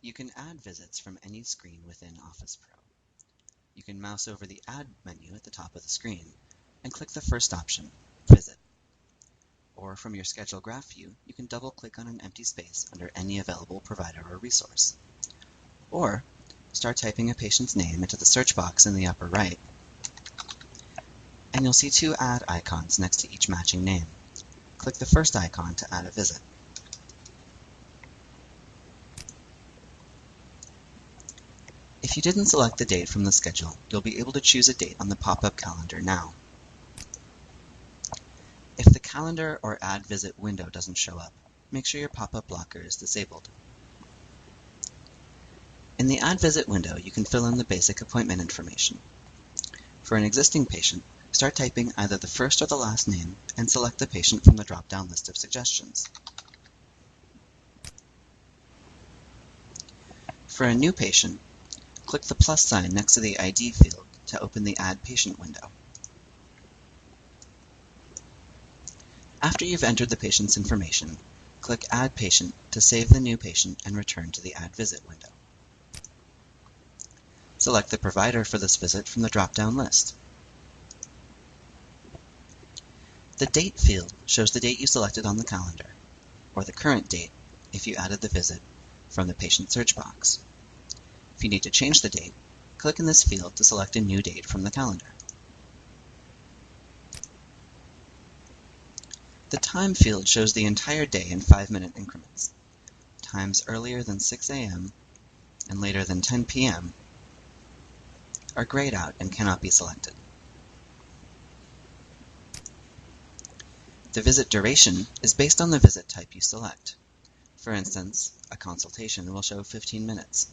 You can add visits from any screen within OfficePro. You can mouse over the Add menu at the top of the screen and click the first option, Visit. Or from your schedule graph view, you can double-click on an empty space under any available provider or resource. Or start typing a patient's name into the search box in the upper right, and you'll see two Add icons next to each matching name. Click the first icon to add a visit. If you didn't select the date from the schedule, you'll be able to choose a date on the pop-up calendar now. If the calendar or Add Visit window doesn't show up, make sure your pop-up blocker is disabled. In the Add Visit window, you can fill in the basic appointment information. For an existing patient, start typing either the first or the last name and select the patient from the drop-down list of suggestions. For a new patient, click the plus sign next to the ID field to open the Add Patient window. After you've entered the patient's information, click Add Patient to save the new patient and return to the Add Visit window. Select the provider for this visit from the drop-down list. The Date field shows the date you selected on the calendar, or the current date if you added the visit from the patient search box. If you need to change the date, click in this field to select a new date from the calendar. The Time field shows the entire day in 5-minute increments. Times earlier than 6 a.m. and later than 10 p.m. are grayed out and cannot be selected. The visit duration is based on the visit type you select. For instance, a consultation will show 15 minutes.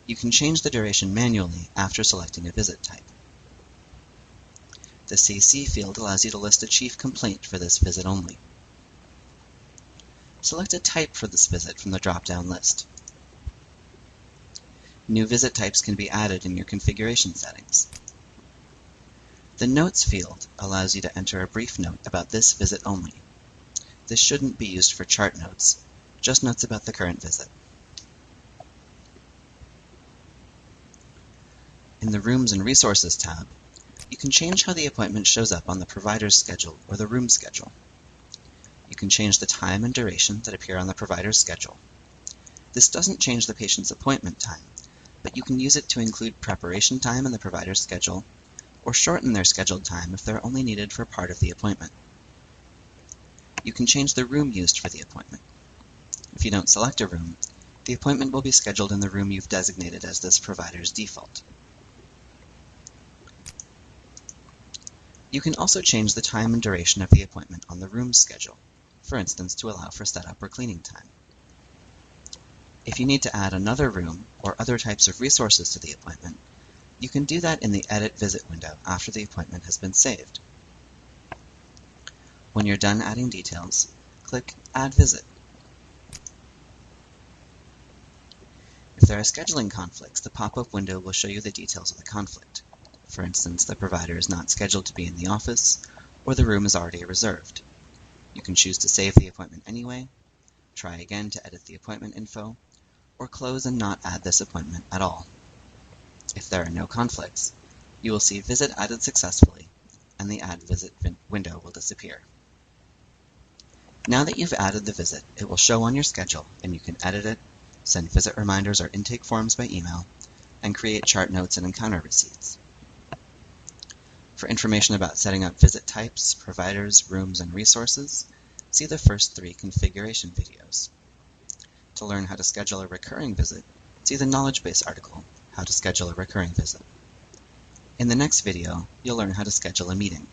You can change the duration manually after selecting a visit type. The CC field allows you to list a chief complaint for this visit only. Select a type for this visit from the drop-down list. New visit types can be added in your configuration settings. The Notes field allows you to enter a brief note about this visit only. This shouldn't be used for chart notes, just notes about the current visit. In the Rooms and Resources tab, you can change how the appointment shows up on the provider's schedule or the room schedule. You can change the time and duration that appear on the provider's schedule. This doesn't change the patient's appointment time, but you can use it to include preparation time in the provider's schedule, or shorten their scheduled time if they're only needed for part of the appointment. You can change the room used for the appointment. If you don't select a room, the appointment will be scheduled in the room you've designated as this provider's default. You can also change the time and duration of the appointment on the room's schedule, for instance, to allow for setup or cleaning time. If you need to add another room or other types of resources to the appointment, you can do that in the Edit Visit window after the appointment has been saved. When you're done adding details, click Add Visit. If there are scheduling conflicts, the pop-up window will show you the details of the conflict. For instance, the provider is not scheduled to be in the office, or the room is already reserved. You can choose to save the appointment anyway, try again to edit the appointment info, or close and not add this appointment at all. If there are no conflicts, you will see Visit added successfully, and the Add Visit window will disappear. Now that you've added the visit, it will show on your schedule, and you can edit it, send visit reminders or intake forms by email, and create chart notes and encounter receipts. For information about setting up visit types, providers, rooms, and resources, see the first 3 configuration videos. To learn how to schedule a recurring visit, see the knowledge base article, How to Schedule a Recurring Visit. In the next video, you'll learn how to schedule a meeting.